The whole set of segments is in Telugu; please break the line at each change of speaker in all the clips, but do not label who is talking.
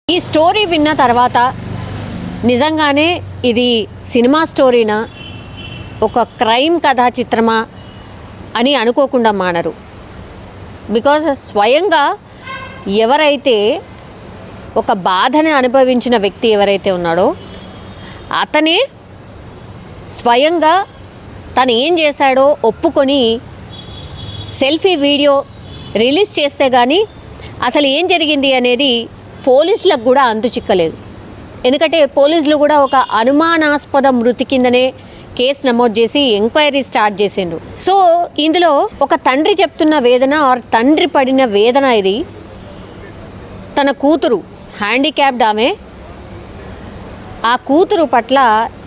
ఈ స్టోరీ విన్న తర్వాత నిజంగానే ఇది సినిమా స్టోరీనా, ఒక క్రైమ్ కథా చిత్రమా అని అనుకోకుండా మానరు. బికాజ్ స్వయంగా ఎవరైతే ఒక బాధని అనుభవించిన వ్యక్తి ఎవరైతే ఉన్నాడో అతనే స్వయంగా తను ఏం చేశాడో ఒప్పుకొని సెల్ఫీ వీడియో రిలీజ్ చేస్తే కానీ అసలు ఏం జరిగింది అనేది పోలీసులకు కూడా అంతు చిక్కలేదు. ఎందుకంటే పోలీసులు కూడా ఒక అనుమానాస్పద మృతి కిందనే కేసు నమోదు చేసి ఎంక్వైరీ స్టార్ట్ చేసిండ్రు. సో ఇందులో ఒక తండ్రి చెప్తున్న వేదన ఆర్ తండ్రి పడిన వేదన ఇది. తన కూతురు హ్యాండిక్యాప్డ్ ఆమె, ఆ కూతురు పట్ల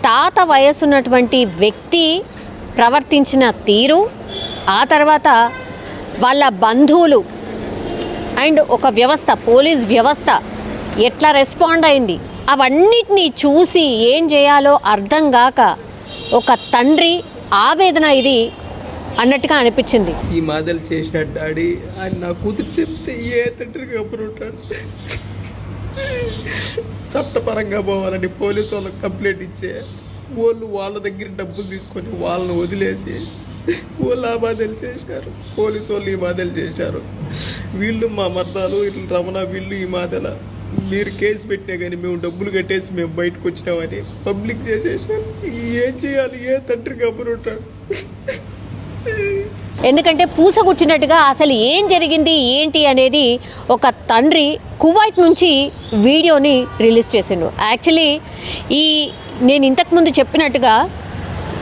తాత వయసున్నటువంటి వ్యక్తి ప్రవర్తించిన తీరు, ఆ తర్వాత వాళ్ళ బంధువులు అండ్ ఒక వ్యవస్థ, పోలీస్ వ్యవస్థ ఎట్లా రెస్పాండ్ అయింది, అవన్నిటినీ చూసి ఏం చేయాలో అర్థం కాక ఒక తండ్రి ఆవేదన ఇది అన్నట్టుగా అనిపించింది.
ఈ మాదలు చేసిన డాడీ ఆయన నా కూతురు చెప్తే ఏ తండ్రికి అప్పుడుంటాడు. చట్టపరంగా పోవాలని పోలీసు వాళ్ళకి కంప్లైంట్ ఇచ్చే వాళ్ళు వాళ్ళ దగ్గర డబ్బులు తీసుకొని వాళ్ళని వదిలేసి వాళ్ళు ఆ బాధలు చేశారు. పోలీసు వాళ్ళు ఈ బాధలు చేశారు. వీళ్ళు మా మర్దాలు ఇట్లా రమణ, వీళ్ళు ఈ మాదల మీరు కేసు పెట్టినా కానీ మేము డబ్బులు కట్టేసి మేము బయటకు వచ్చినామని పబ్లిక్ చేసేసారు. ఏం చేయాలి, ఏ తండ్రికి అప్పుడు ఉంటాడు.
ఎందుకంటే పూసగుచ్చినట్టుగా అసలు ఏం జరిగింది ఏంటి అనేది ఒక తండ్రి కువైట్ నుంచి వీడియోని రిలీజ్ చేసిండు. యాక్చువల్లీ నేను ఇంతకుముందు చెప్పినట్టుగా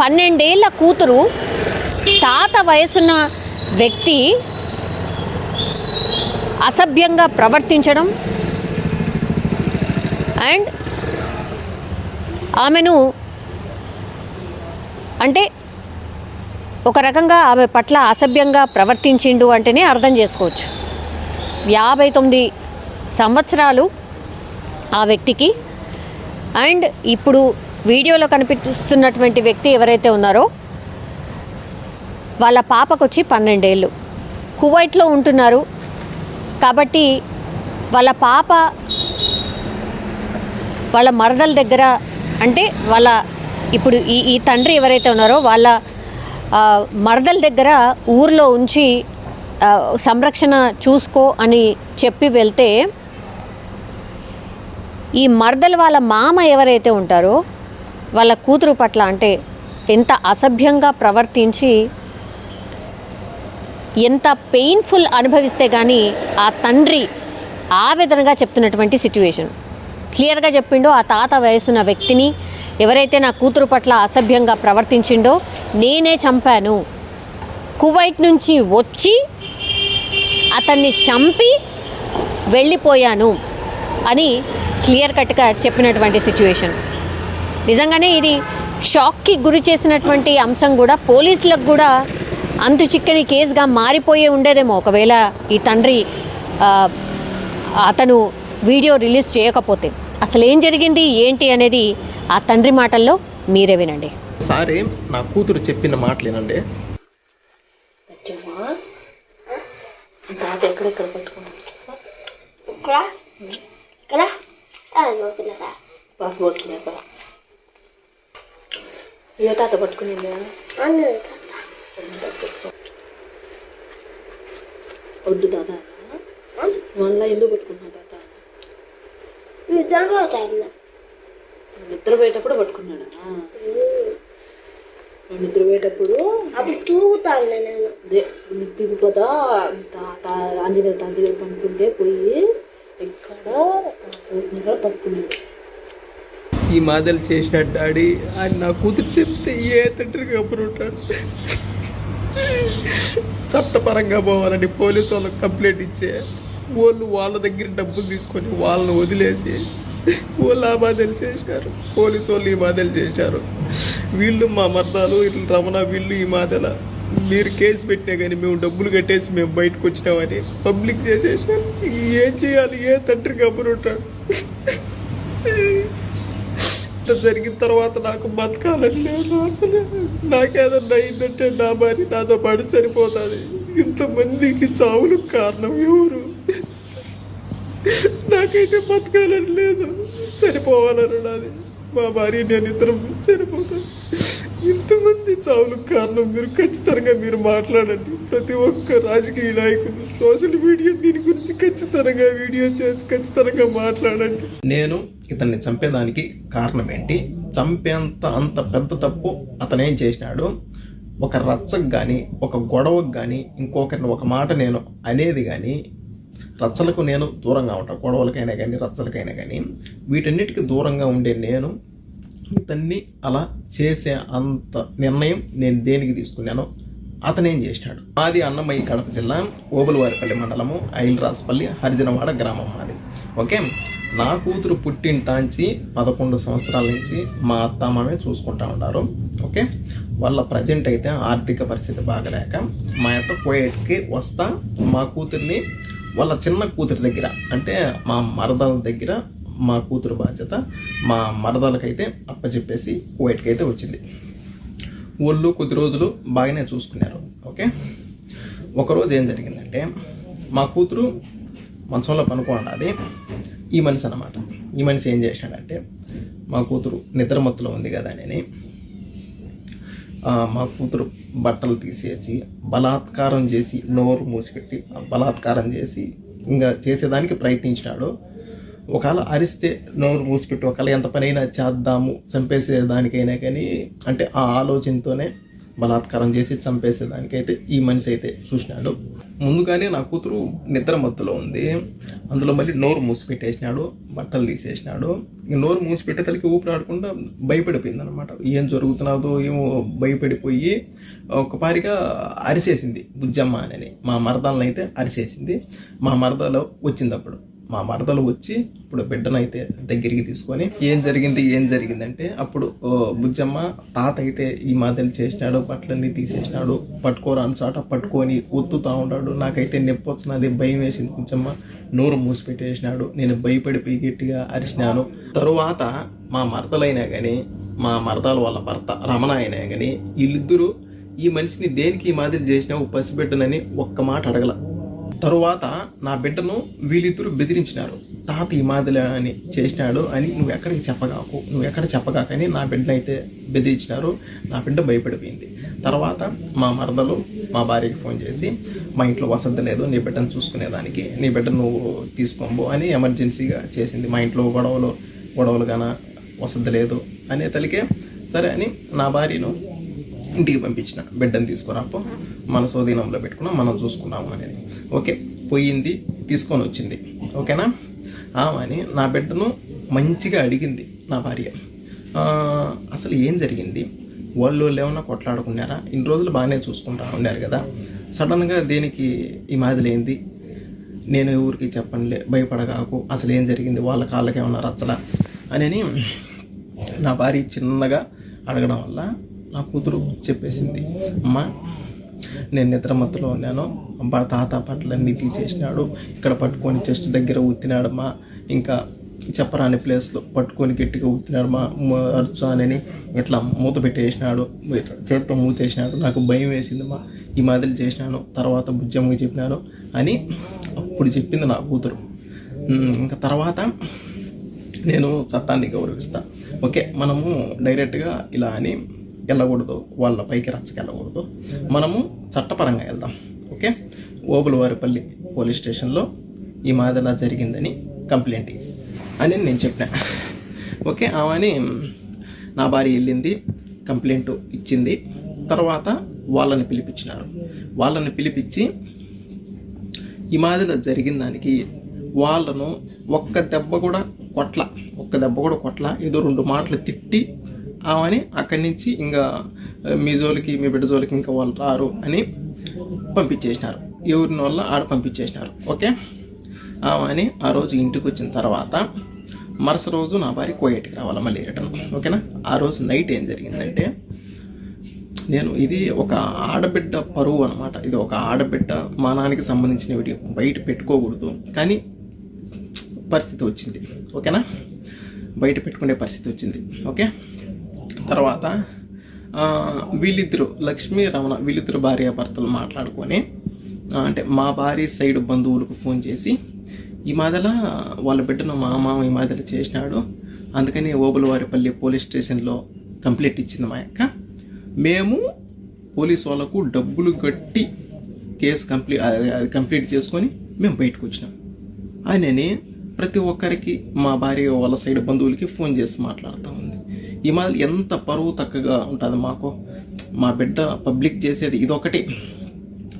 12 ఏళ్ల కూతురు తాత వయసున్న వ్యక్తి అసభ్యంగా ప్రవర్తించడం అండ్ ఆమెను అంటే ఒక రకంగా ఆమె పట్ల అసభ్యంగా ప్రవర్తించిండు అంటేనే అర్థం చేసుకోవచ్చు. 59 సంవత్సరాలు ఆ వ్యక్తికి. అండ్ ఇప్పుడు వీడియోలో కనిపిస్తున్నటువంటి వ్యక్తి ఎవరైతే ఉన్నారో వాళ్ళ పాపకు వచ్చి 12 ఏళ్ళు, కువైట్లో ఉంటున్నారు. కాబట్టి వాళ్ళ పాప వాళ్ళ మరదల దగ్గర, అంటే వాళ్ళ ఇప్పుడు ఈ తండ్రి ఎవరైతే ఉన్నారో వాళ్ళ మరదల దగ్గర ఊర్లో ఉంచి సంరక్షణ చూసుకో అని చెప్పి వెళ్తే ఈ మరదలు వాళ్ళ మామ ఎవరైతే ఉంటారో వాళ్ళ కూతురు పట్ల అంటే ఎంత అసభ్యంగా ప్రవర్తించి ఎంత పెయిన్ఫుల్ అనుభవిస్తే కానీ ఆ తండ్రి ఆవేదనగా చెప్తున్నటువంటి సిట్యుయేషన్ క్లియర్గా చెప్పిండో. ఆ తాత వయసున్న వ్యక్తిని ఎవరైతే నా కూతురు పట్ల అసభ్యంగా ప్రవర్తించిండో నేనే చంపాను, కువైట్ నుంచి వచ్చి అతన్ని చంపి వెళ్ళిపోయాను అని క్లియర్ కట్గా చెప్పినటువంటి సిచ్యువేషన్. నిజంగానే ఇది షాక్కి గురి చేసినటువంటి అంశం కూడా పోలీసులకు కూడా అంతు చిక్కని కేసుగా మారిపోయే ఉండేదేమో ఒకవేళ ఈ తండ్రి అతను వీడియో రిలీజ్ చేయకపోతే. అసలు ఏం జరిగింది ఏంటి అనేది ఆ తండ్రి మాటల్లో మీరే వినండి.
సారే నా కూతురు చెప్పిన మాటలేనండి.
ఎక్కడెక్కడ పట్టుకున్నాను పాస్ పోసుకున్నాక ఏ తాత పట్టుకునిందా? వద్దు తాత, మళ్ళీ ఎందుకు పట్టుకున్నావు తాత? నిద్రపోయేటప్పుడు పట్టుకున్నాడా? నిద్రపోయేటప్పుడు
అప్పుడు తూగుతాను నేను.
దిగిపోతా తాత ఆంజనేయ తాత దగ్గర పనుకుంటే పోయి ఎక్కడ పట్టుకున్నాడు.
ఈ మాదలు చేసిన డాడీ ఆయన నా కూతురు చెప్తే ఏ తండ్రికి అప్పుడు ఉంటాడు. చట్టపరంగా పోవాలని పోలీసు వాళ్ళకి కంప్లైంట్ ఇచ్చే వాళ్ళు వాళ్ళ దగ్గర డబ్బులు తీసుకొని వాళ్ళని వదిలేసి వాళ్ళు ఆ బాధలు చేశారు. పోలీసు వాళ్ళు ఈ బాధలు చేశారు. వీళ్ళు మా మర్దాలు ఇట్లా రమణ, వీళ్ళు ఈ మాదల మీరు కేసు పెట్టినా కానీ మేము డబ్బులు కట్టేసి మేము బయటకు వచ్చినామని పబ్లిక్ చేసేసారు. ఏం చేయాలి, ఏ తండ్రికి అప్పుడు ఉంటాడు. ఇట్లా జరిగిన తర్వాత నాకు బతకాలని లేదు. అసలు నాకేదన్నా అయిందంటే నా భార్య నాతో పాటు చనిపోతుంది. ఇంతమందికి చావులకు కారణం ఎవరు? నాకైతే బతకాలని లేదు, చనిపోవాలని ఉన్నది. మా భార్య నేను ఇద్దరం చనిపోతాం. ఇంతమంది చావులకు కారణం మీరు ఖచ్చితంగా మీరు మాట్లాడండి. ప్రతి ఒక్క రాజకీయ నాయకులు సోషల్ మీడియా దీని గురించి ఖచ్చితంగా వీడియో చేసి ఖచ్చితంగా మాట్లాడండి. నేను ఇతన్ని చంపేదానికి కారణం ఏంటి, చంపేంత అంత పెద్ద తప్పు అతనేం చేసినాడు? ఒక రచ్చకు కానీ ఒక గొడవకు కానీ ఇంకొకరిని ఒక మాట నేను అనేది కానీ, రచ్చలకు నేను దూరంగా ఉంటాను, గొడవలకైనా కానీ రచ్చలకైనా కానీ వీటన్నిటికీ దూరంగా ఉండే నేను ఇతన్ని అలా చేసే అంత నిర్ణయం నేను దేనికి తీసుకున్నానో అతనేం చేసినాడు. మాది అన్నమయ్య కడప జిల్లా ఓబులవారిపల్లి మండలము ఐలరాజపల్లి హరిజనవాడ గ్రామం మాది. ఓకే, నా కూతురు పుట్టింటాంచి 11 సంవత్సరాల నుంచి మా అత్తమామే చూసుకుంటా ఉన్నారు. ఓకే, వాళ్ళ ప్రజెంట్ అయితే ఆర్థిక పరిస్థితి బాగలేక మా యొక్క కోయేట్కి వస్తా మా కూతుర్ని వాళ్ళ చిన్న కూతురి దగ్గర, అంటే మా మరదల దగ్గర మా కూతురు బాధ్యత మా మరదలకైతే అప్పచెప్పేసి కోయేట్కి అయితే వచ్చింది. వాళ్ళు కొద్ది రోజులు బాగానే చూసుకున్నారు. ఓకే, ఒకరోజు ఏం జరిగిందంటే మా కూతురు మంచంలో పనుకోండి, ఈ మనిషి అన్నమాట. ఈ మనిషి ఏం చేశాడంటే మా కూతురు నిద్రమత్తులో ఉంది కదా అని మా కూతురు బట్టలు తీసేసి బలాత్కారం చేసి నోరు మూసిపెట్టి బలాత్కారం చేసి ఇంకా చేసేదానికి ప్రయత్నించినాడు. ఒకవేళ అరిస్తే నోరు మూసిపెట్టి ఒకవేళ ఎంత పనైనా చేద్దాము చంపేసేదానికైనా కానీ, అంటే ఆ ఆలోచనతోనే బలాత్కారం చేసి చంపేసేదానికైతే ఈ మనిషి అయితే చూసినాడు. ముందుగానే నా కూతురు నిద్ర మత్తులో ఉంది, అందులో మళ్ళీ నోరు మూసిపెట్టేసినాడు, బట్టలు తీసేసినాడు. ఇంక నోరు మూసిపెట్టేతలకి ఊపిరాడకుండా భయపడిపోయింది అనమాట. ఏం జరుగుతున్నదో ఏమో భయపడిపోయి ఒకపారిగా అరిసేసింది బుజ్జమ్మ అని. మా మరదలను అయితే అరిసేసింది. మా మరదలో వచ్చింది. అప్పుడు మా మరదలు వచ్చి ఇప్పుడు బిడ్డనైతే దగ్గరికి తీసుకొని ఏం జరిగిందంటే అప్పుడు బుజ్జమ్మ తాత అయితే ఈ మాదిరి చేసినాడు, బట్టలన్నీ తీసేసినాడు, పట్టుకోరాని చోట పట్టుకొని ఒత్తుతా ఉన్నాడు. నాకైతే నొప్పి వచ్చినది, భయం వేసింది. బుజ్జమ్మ నోరు మూసిపెట్టేసినాడు. నేను భయపడిపోయి గట్టిగా అరిచినాను. తరువాత మా మరదలైనా కానీ మా మరదల వాళ్ళ భర్త రమణ అయినా కానీ వీళ్ళిద్దరూ ఈ మనిషిని దేనికి ఈ మాదిరి చేసినావు పసిబిడ్డనని ఒక్క మాట అడగల. తరువాత నా బిడ్డను వీళ్ళిద్దరూ బెదిరించినారు. తాత ఈ మాదిరి అని చేసినాడు అని నువ్వు ఎక్కడ చెప్పగాకని నా బిడ్డనైతే బెదిరించినారు. నా బిడ్డ భయపడిపోయింది. తర్వాత మా మరదలు మా భార్యకి ఫోన్ చేసి మా ఇంట్లో వసతి లేదు, నీ బిడ్డను చూసుకునేదానికి, నీ బిడ్డ నువ్వు తీసుకోబో అని ఎమర్జెన్సీగా చేసింది. మా ఇంట్లో గొడవలు గాన వసతి లేదు అనే తలికే సరే అని నా భార్యను ఇంటికి పంపించిన. బిడ్డను తీసుకురాపో, మన స్వాధీనంలో పెట్టుకున్నాం, మనం చూసుకున్నాము అనేది. ఓకే, పోయింది, తీసుకొని వచ్చింది. ఓకేనా, అని నా బిడ్డను మంచిగా అడిగింది నా భార్య. అసలు ఏం జరిగింది, వాళ్ళు ఏమన్నా కొట్లాడుకున్నారా, ఇన్ని రోజులు బాగానే చూసుకుంటా ఉన్నారు కదా, సడన్గా దేనికి ఈ మాదిరి ఏంది, నేను ఎవరికి చెప్పండి, భయపడగాకు, అసలు ఏం జరిగింది, వాళ్ళ కాళ్ళకి ఏమన్నా రచ్చలా అని నా భార్య చిన్నగా అడగడం వల్ల నా కూతురు చెప్పేసింది. అమ్మ, నేను నిద్రమత్తులో ఉన్నాను, తాత బట్టలన్నీ తీసేసినాడు, ఇక్కడ పట్టుకొని చెస్ట్ దగ్గర ఉత్తినాడమ్మా, ఇంకా చెప్పరాని ప్లేస్లో పట్టుకొని గట్టిగా ఉత్తినాడమ్మా, అరుచు అని ఇట్లా మూత పెట్టేసినాడు, చేతితో మూతేసినాడు, నాకు భయం వేసిందమ్మా, ఈ మాదిరి చేసినాను, తర్వాత బుజ్జమ్మకి చెప్పినాను అని అప్పుడు చెప్పింది నా కూతురు. ఇంకా తర్వాత నేను చట్టాన్ని గౌరవిస్తా. ఓకే, మనము డైరెక్ట్గా ఇలా అని వెళ్ళకూడదు, వాళ్ళ పైకి రచ్చకెళ్ళకూడదు, మనము చట్టపరంగా వెళ్దాం. ఓకే, ఓబులవారిపల్లి పోలీస్ స్టేషన్లో ఈ మాదిరిలా జరిగిందని కంప్లైంట్ అని నేను చెప్పిన. ఓకే, ఆమెని నా భార్య వెళ్ళింది, కంప్లైంట్ ఇచ్చింది. తర్వాత వాళ్ళని పిలిపించినారు. వాళ్ళని పిలిపించి ఈ మాదిరిలా జరిగిన దానికి వాళ్ళను ఒక్క దెబ్బ కూడా కొట్ల, ఏదో 2 మాటలు తిట్టి ఆమెని అక్కడి నుంచి ఇంకా మీ జోలికి మీ బిడ్డ జోలికి ఇంకా వాళ్ళు రారు అని పంపించేసినారు. ఎవరిని వల్ల ఆడ పంపించేసినారు. ఓకే, ఆమెని ఆ రోజు ఇంటికి వచ్చిన తర్వాత మరుస రోజు నా భార్య కోయేటికి రావాలి మళ్ళీ రిటర్న్. ఓకేనా, ఆ రోజు నైట్ ఏం జరిగిందంటే, ఇది ఒక ఆడబిడ్డ పరువు అనమాట, ఇది ఒక ఆడబిడ్డ మానానికి సంబంధించిన వీడియో, బయట పెట్టుకోకూడదు కానీ పరిస్థితి వచ్చింది. ఓకేనా, బయట పెట్టుకునే పరిస్థితి వచ్చింది. ఓకే, తర్వాత వీళ్ళిద్దరు లక్ష్మీ రమణ వీళ్ళిద్దరు భార్యాభర్తలు మాట్లాడుకొని అంటే మా భార్య సైడ్ బంధువులకు ఫోన్ చేసి ఈ మాదల వాళ్ళ బిడ్డను మా మామ ఈ మాదల చేసినాడు, అందుకని ఓబులవారిపల్లి పోలీస్ స్టేషన్లో కంప్లైంట్ ఇచ్చింది మా అక్క. మేము పోలీసు వాళ్ళకు డబ్బులు కట్టి కేసు కంప్లీట్ చేసుకొని మేము బయటకు వచ్చినాం అని ప్రతి ఒక్కరికి మా భార్య వాళ్ళ సైడ్ బంధువులకి ఫోన్ చేసి మాట్లాడుతూ ఉంది. ఈ మాదిరి ఎంత పరువు తక్కువగా ఉంటుంది మాకు. మా బిడ్డ పబ్లిక్ చేసేది ఇదొకటి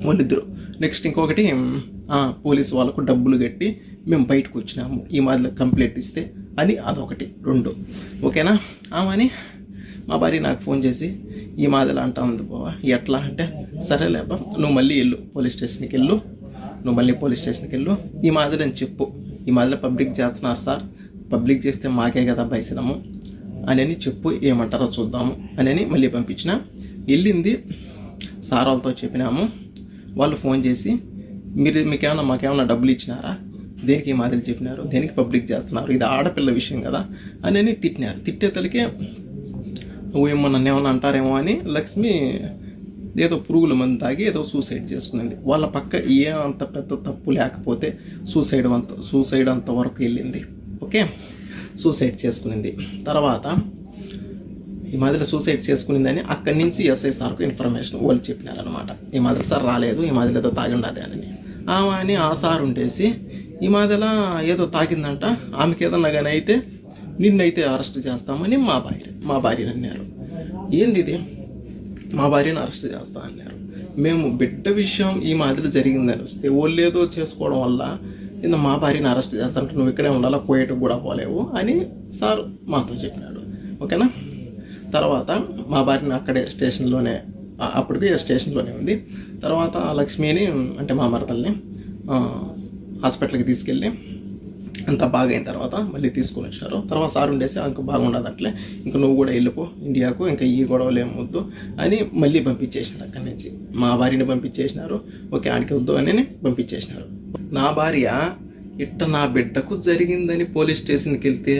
వాళ్ళిద్దరు, నెక్స్ట్ ఇంకొకటి పోలీసు వాళ్ళకు డబ్బులు కట్టి మేము బయటకు వచ్చినాము ఈ మాదిరి కంప్లైంట్ ఇస్తే అని అదొకటి. 2 ఓకేనా. ఆమెని మా భార్య నాకు ఫోన్ చేసి ఈ మాదిరి అంటా ఉంది బావా, ఎట్లా అంటే సరేలేపా నువ్వు మళ్ళీ వెళ్ళు పోలీస్ స్టేషన్కి వెళ్ళు, ఈ మాదిరి అని చెప్పు, ఈ మాదిరి పబ్లిక్ చేస్తున్నారు సార్, పబ్లిక్ చేస్తే మాకే కదా భయసినము అని చెప్పు, ఏమంటారో చూద్దాము అని మళ్ళీ పంపించిన. వెళ్ళింది సార్ వాళ్ళతో చెప్పినాము. వాళ్ళు ఫోన్ చేసి మాకేమన్నా డబ్బులు ఇచ్చినారా, దేనికి ఈ మాదిరి చెప్పినారు, దేనికి పబ్లిక్ చేస్తున్నారు, ఇది ఆడపిల్ల విషయం కదా అని తిట్టినారు. తిట్టేతలకే నువ్వేమో నన్ను ఏమన్నా అంటారేమో అని లక్ష్మి ఏదో పురుగుల మందు తాగి ఏదో సూసైడ్ చేసుకునింది. వాళ్ళ పక్క అంత పెద్ద తప్పు లేకపోతే సూసైడ్ అంత వరకు వెళ్ళింది. ఓకే, సూసైడ్ చేసుకునింది. తర్వాత ఈ మాదిరి సూసైడ్ చేసుకునిందని అక్కడి నుంచి ఎస్ఐ సార్కు ఇన్ఫర్మేషన్ వాళ్ళు చెప్పినారనమాట. ఈ మాదిరి సార్ రాలేదు, ఈ మాదిరి ఏదో తాగిండది అని. ఆమె అని ఆ సార్ ఉండేసి ఈ మాదిరిలా ఏదో తాగిందంట, ఆమెకి ఏదన్నా కానీ అయితే నిన్నైతే అరెస్ట్ చేస్తామని మా భార్యని అన్నారు. ఏంది ఇది, మా భార్యను అరెస్ట్ చేస్తా అన్నారు. మేము బిడ్డ విషయం ఈ మాదిరి జరిగిందని వస్తే వాళ్ళు ఏదో చేసుకోవడం వల్ల మా భార్యను అరెస్ట్ చేస్తానంటే నువ్వు ఇక్కడే ఉండాలా, పోయేటకు కూడా పోలేవు అని సార్ మాతో చెప్పినాడు. ఓకేనా. తర్వాత మా భార్యని అక్కడే స్టేషన్లోనే, అప్పటికి స్టేషన్లోనే ఉంది. తర్వాత లక్ష్మిని అంటే మా మరదల్ని హాస్పిటల్కి తీసుకెళ్ళి అంతా బాగా అయిన తర్వాత మళ్ళీ తీసుకొని వచ్చినారు. తర్వాత సార్ ఉండేసి అంక బాగుండదు అట్లే, ఇంక నువ్వు కూడా వెళ్ళిపో ఇండియాకు, ఇంకా ఈ గొడవలు ఏమొద్దు అని మళ్ళీ పంపించేసినారు. అక్కడి నుంచి మా భార్యని పంపించేసినారు. ఓకే ఆడికి వద్దు అని పంపించేసినారు. నా భార్య నా బిడ్డకు జరిగిందని పోలీస్ స్టేషన్కి వెళ్తే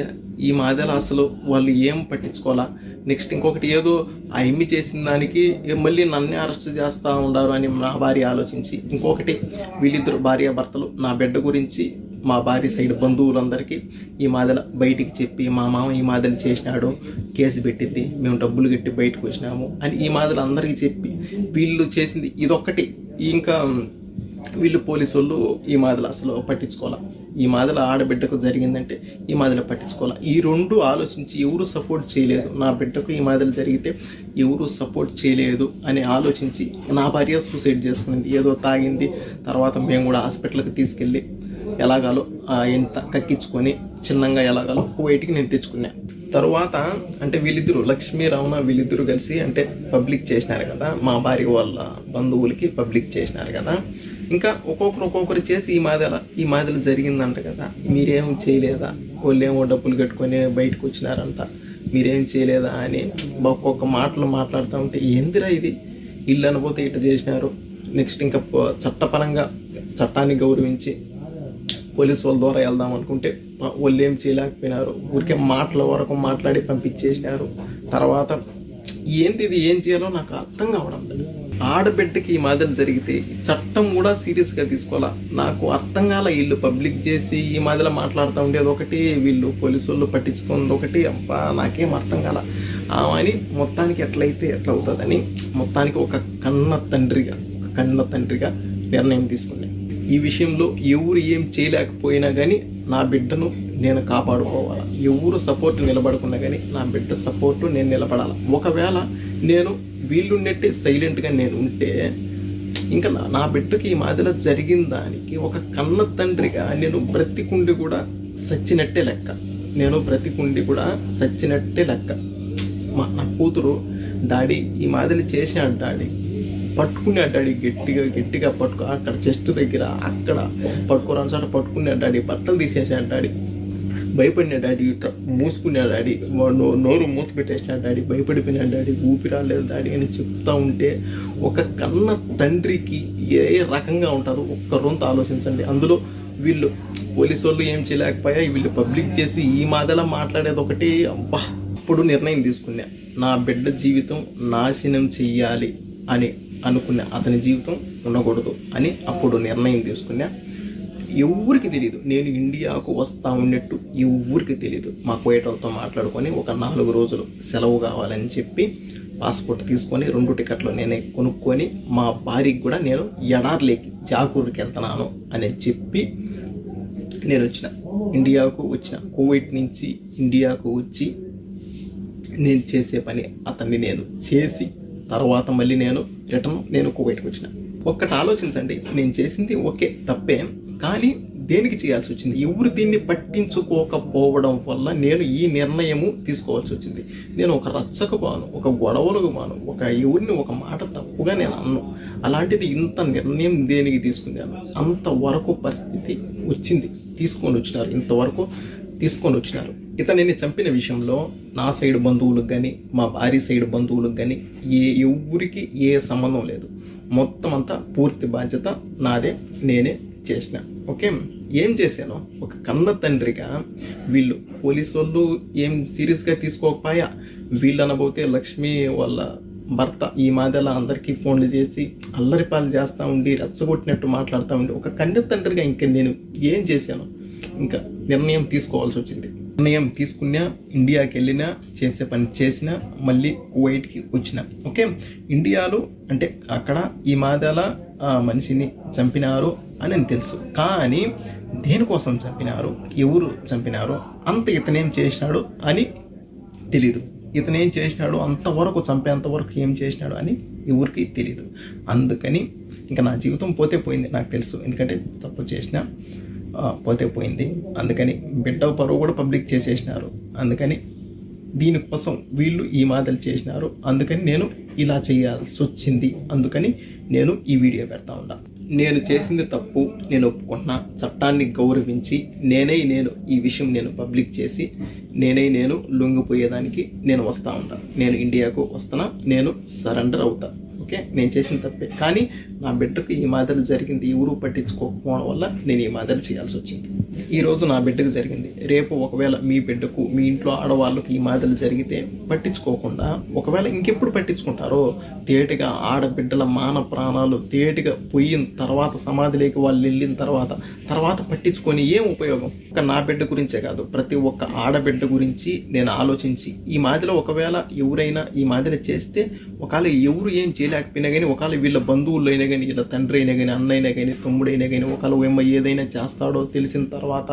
ఈ మాదిరి అసలు వాళ్ళు ఏం పట్టించుకోవాలా. నెక్స్ట్ ఇంకొకటి ఏదో ఆ ఎమ్మి చేసిన దానికి మళ్ళీ నన్నే అరెస్ట్ చేస్తూ ఉండారు అని నా భార్య ఆలోచించి, ఇంకొకటి వీళ్ళిద్దరు భార్యాభర్తలు నా బిడ్డ గురించి మా భార్య సైడ్ బంధువులందరికీ ఈ మాదిరి బయటికి చెప్పి మా మామ ఈ మాదిరి చేసినాడు, కేసు పెట్టింది, మేము డబ్బులు కట్టి బయటకు వచ్చినాము అని ఈ మాదిరి అందరికీ చెప్పి వీళ్ళు చేసింది ఇదొక్కటి. ఇంకా వీళ్ళు పోలీసు వాళ్ళు ఈ మాదిరి అసలు పట్టించుకోవాలా. ఈ మాదిరి ఆడబిడ్డకు జరిగిందంటే ఈ మాదిరి పట్టించుకోవాలా. ఈ 2 ఆలోచించి ఎవరు సపోర్ట్ చేయలేదు. నా బిడ్డకు ఈ మాదిరి జరిగితే ఎవరు సపోర్ట్ చేయలేదు అని ఆలోచించి నా భార్య సూసైడ్ చేసుకునింది. ఏదో తాగింది. తర్వాత మేము కూడా హాస్పిటల్కి తీసుకెళ్ళి ఎలాగాలో ఎంత కక్కించుకొని చిన్నంగా ఎలాగాలో బయటికి నేను తెచ్చుకున్నా. తర్వాత అంటే వీళ్ళిద్దరు లక్ష్మీ రమణ వీళ్ళిద్దరు కలిసి అంటే పబ్లిక్ చేసినారు కదా, మా భార్య వాళ్ళ బంధువులకి పబ్లిక్ చేసినారు కదా. ఇంకా ఒక్కొక్కరు చేసి ఈ మాదిరి జరిగిందంట కదా, మీరేం చేయలేదా, వాళ్ళు ఏమో డబ్బులు కట్టుకొని బయటకు వచ్చినారంట, మీరేం చేయలేదా అని ఒక్కొక్క మాటలు మాట్లాడుతూ ఉంటే ఏందిరా ఇది, ఇల్లు అనబోతే ఇట్లా చేసినారు. నెక్స్ట్ ఇంకా చట్టపరంగా చట్టాన్ని గౌరవించి పోలీసు వాళ్ళ ద్వారా వెళ్దాం అనుకుంటే వాళ్ళు ఏం చేయలేకపోయినారు. ఊరికే మాటల వరకు మాట్లాడి పంపించేసినారు. తర్వాత ఏంది ఇది, ఏం చేయాలో నాకు అర్థం కావడం లేదు. ఆడబిడ్డకి ఈ మాదిరి జరిగితే చట్టం కూడా సీరియస్గా తీసుకోవాలా. నాకు అర్థం కాల. వీళ్ళు పబ్లిక్ చేసి ఈ మాదిరి మాట్లాడుతూ ఉండేది ఒకటి, వీళ్ళు పోలీసు వాళ్ళు పట్టించుకున్నది ఒకటి. అబ్బా నాకేం అర్థం కాల. అని మొత్తానికి ఎట్లయితే ఎట్లా అవుతుందని మొత్తానికి ఒక కన్న తండ్రిగా నిర్ణయం తీసుకున్నాను. ఈ విషయంలో ఎవరు ఏం చేయలేకపోయినా కానీ నా బిడ్డను నేను కాపాడుకోవాలా. ఎవరు సపోర్ట్ నిలబడుకున్నా కానీ నా బిడ్డ సపోర్టు నేను నిలబడాలి. ఒకవేళ నేను వీళ్ళున్నట్టే సైలెంట్గా నేను ఉంటే ఇంకా నా బిడ్డకి ఈ మాదిరి జరిగిన దానికి ఒక కన్న తండ్రిగా నేను బ్రతికుండి కూడా సచ్చినట్టే లెక్క. నా కూతురు డాడీ ఈ మాదిరి చేసాడు, డాడీ పట్టుకున్నాడు, డాడీ గట్టిగా పట్టుకో, అక్కడ చెస్ట్ దగ్గర అక్కడ పట్టుకోరాని చోట పట్టుకున్నాడు డాడీ, బట్టలు తీసేసాడు డాడీ, భయపడినా డాడీ, మూసుకున్నాడు డాడీ, నోరు మూత పెట్టేసినాడు డాడీ, భయపడిపోయినాడు డాడీ, ఊపిరాలేదు డాడీ అని చెప్తా ఉంటే ఒక కన్న తండ్రికి ఏ రకంగా ఉంటుందో ఒక్క రొంత ఆలోచించండి. అందులో వీళ్ళు పోలీసు వాళ్ళు ఏం చేయలేకపోయా, వీళ్ళు పబ్లిక్ చేసి ఈ మాదిరిలా మాట్లాడేది ఒకటి. అబ్బా, అప్పుడు నిర్ణయం తీసుకున్నా, నా బిడ్డ జీవితం నాశనం చెయ్యాలి అని అనుకున్న అతని జీవితం ఉండకూడదు అని అప్పుడు నిర్ణయం తీసుకున్నా. ఎవరికి తెలియదు నేను ఇండియాకు వస్తూ ఉన్నట్టు, ఎవరికి తెలియదు. మా కువైట్తో మాట్లాడుకొని ఒక 4 రోజులు సెలవు కావాలని చెప్పి పాస్పోర్ట్ తీసుకొని 2 టికెట్లు నేనే కొనుక్కొని మా భార్యకి కూడా నేను ఎడార్లేకి జాకూర్కి వెళ్తున్నాను అని చెప్పి నేను వచ్చిన. ఇండియాకు వచ్చిన, కువైట్ నుంచి ఇండియాకు వచ్చి నేను చేసే పని అతన్ని నేను చేసి తర్వాత మళ్ళీ నేను కువైట్కి వచ్చిన. ఒక్కటి ఆలోచించండి, నేను చేసింది ఓకే తప్పే, కానీ దేనికి చేయాల్సి వచ్చింది? ఎవరు దీన్ని పట్టించుకోకపోవడం వల్ల నేను ఈ నిర్ణయము తీసుకోవాల్సి వచ్చింది. నేను ఒక రచ్చకు బాను, ఒక గొడవలకు బాను, ఒక ఎవరిని ఒక మాట తప్పుగా నేను అన్ను. అలాంటిది ఇంత నిర్ణయం దేనికి తీసుకున్నాను? అంతవరకు పరిస్థితి వచ్చింది, తీసుకొని వచ్చినారు, ఇంతవరకు తీసుకొని వచ్చినారు. ఇతనిని చంపిన విషయంలో నా సైడ్ బంధువులకు కానీ మా భార్య సైడ్ బంధువులకు కానీ ఎవరికి ఏ సంబంధం లేదు. మొత్తం అంతా పూర్తి బాధ్యత నాదే, నేనే చేసిన. ఓకే, ఏం చేశాను? ఒక కన్న తండ్రిగా వీళ్ళు పోలీసు వాళ్ళు ఏం సీరియస్గా తీసుకోకపోయా. వీళ్ళు అనబోతే లక్ష్మి వాళ్ళ భర్త ఈ మాదిలా అందరికీ ఫోన్లు చేసి అల్లరిపాలు చేస్తూ ఉండి రెచ్చగొట్టినట్టు మాట్లాడుతూ ఉండి ఒక కన్న తండ్రిగా ఇంకా నేను ఏం చేశాను? ఇంకా నిర్ణయం తీసుకోవాల్సి వచ్చింది. నిర్ణయం తీసుకున్నా, ఇండియాకి వెళ్ళినా, చేసే పని చేసినా, మళ్ళీ కువైట్కి వచ్చిన. ఓకే, ఇండియాలో అంటే అక్కడ ఈ మాదాల మనిషిని చంపినారు అని తెలుసు, కానీ దేనికోసం చంపినారు, ఎవరు చంపినారు, అంత ఇతనేం చేసినాడు అని తెలీదు. ఇతనేం చేసినాడు అంతవరకు, చంపేంతవరకు ఏం చేసినాడు అని ఎవరికి తెలీదు. అందుకని ఇంకా నా జీవితం పోతే పోయింది నాకు తెలుసు, ఎందుకంటే తప్పు చేసిన పోతే పోయింది. అందుకని బిడ్డ పరువు కూడా పబ్లిక్ చేసేసినారు. అందుకని దీనికోసం వీళ్ళు ఈ మాటలు చేసినారు, అందుకని నేను ఇలా చేయాల్సి వచ్చింది. అందుకని నేను ఈ వీడియో పెడతా ఉన్నా. నేను చేసింది తప్పు, నేను ఒప్పుకుంటున్నా. చట్టాన్ని గౌరవించి నేను ఈ విషయం నేను పబ్లిక్ చేసి నేను లొంగిపోయేదానికి నేను వస్తూ ఉంటా. నేను ఇండియాకు వస్తున్నా, నేను సరెండర్ అవుతా. ఓకే, నేను చేసిన తప్పే, కానీ నా బిడ్డకు ఈ మాదిరి జరిగింది, ఎవరు పట్టించుకోకపోవడం వల్ల నేను ఈ మాదిరి చేయాల్సి వచ్చింది. ఈరోజు నా బిడ్డకు జరిగింది, రేపు ఒకవేళ మీ బిడ్డకు, మీ ఇంట్లో ఆడవాళ్ళకు ఈ మాదిరి జరిగితే పట్టించుకోకుండా ఒకవేళ ఇంకెప్పుడు పట్టించుకుంటారో, తేటిగా ఆడబిడ్డల మాన ప్రాణాలు తేటిగా పోయిన తర్వాత, సమాధిలోకి వాళ్ళు వెళ్ళిన తర్వాత పట్టించుకొని ఏం ఉపయోగం? ఒక నా బిడ్డ గురించే కాదు, ప్రతి ఒక్క ఆడబిడ్డ గురించి నేను ఆలోచించి ఈ మాదిరిలో ఒకవేళ ఎవరైనా ఈ మాదిరి చేస్తే, ఒకవేళ ఎవరు ఏం చేయలేకపోయినా కానీ, ఒకవేళ వీళ్ళ బంధువులు అయినా కానీ, వీళ్ళ తండ్రి అయినా కానీ, అన్న అయినా కానీ, తమ్ముడైనా కానీ, ఒకవేళ ఏమో ఏదైనా చేస్తాడో తెలిసిన తర్వాత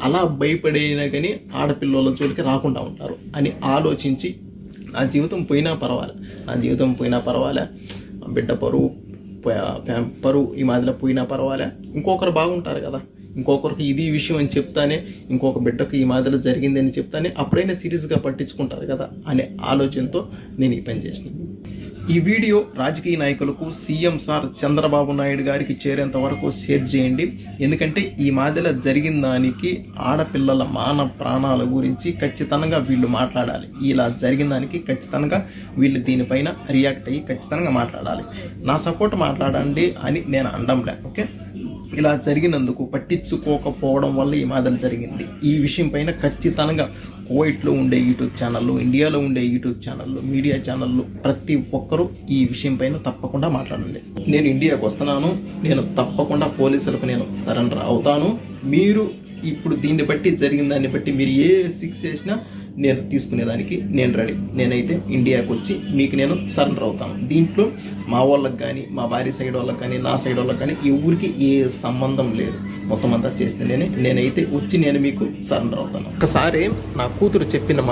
అలా భయపడైనా కానీ ఆడపిల్లల జోలికి రాకుండా ఉంటారు అని ఆలోచించి నా జీవితం పోయినా పర్వాలే, బిడ్డ పరువు ఈ మాదిరిలో పోయినా పర్వాలే, ఇంకొకరు బాగుంటారు కదా, ఇంకొకరికి ఇది విషయం అని చెప్తానే, ఇంకొక బిడ్డకు ఈ మాదిరిలో జరిగింది అని చెప్తానే అప్పుడైనా సీరియస్గా పట్టించుకుంటారు కదా అనే ఆలోచనతో నేను ఈ పని చేసినాను. ఈ వీడియో రాజకీయ నాయకులకు, సీఎం సార్ చంద్రబాబు నాయుడు గారికి చేరేంత వరకు షేర్ చేయండి. ఎందుకంటే ఈ మాదిరిలో జరిగిన దానికి ఆడపిల్లల మాన ప్రాణాల గురించి ఖచ్చితంగా వీళ్ళు మాట్లాడాలి. ఇలా జరిగిన దానికి ఖచ్చితంగా వీళ్ళు దీనిపైన రియాక్ట్ అయ్యి ఖచ్చితంగా మాట్లాడాలి. నా సపోర్ట్ మాట్లాడండి అని నేను అనడంలే. ఓకే, ఇలా జరిగినందుకు పట్టించుకోకపోవడం వల్ల ఈ మాదిరి జరిగింది. ఈ విషయం పైన ఖచ్చితంగా కువైట్లో ఉండే యూట్యూబ్ ఛానళ్ళు, ఇండియాలో ఉండే యూట్యూబ్ ఛానళ్ళు, మీడియా ఛానళ్ళు ప్రతి ఒక్కరూ ఈ విషయం పైన తప్పకుండా మాట్లాడండి. నేను ఇండియాకు వస్తున్నాను, నేను తప్పకుండా పోలీసులకు నేను సరెండర్ అవుతాను. మీరు ఇప్పుడు దీన్ని బట్టి, జరిగిన దాన్ని బట్టి మీరు ఏ శిక్ష చేసినా నేను తీసుకునేదానికి నేను రెడీ. నేనైతే ఇండియాకు వచ్చి మీకు నేను సరెండర్ అవుతాను. దీంట్లో మా వాళ్ళకి కానీ, మా భార్య సైడ్ వాళ్ళకి కానీ, నా సైడ్ వాళ్ళకి కానీ ఎవరికి ఏ సంబంధం లేదు. మొత్తం అంతా చేస్తే నేనైతే వచ్చి నేను మీకు సరెండర్ అవుతాను. ఒకసారి నా కూతురు చెప్పిన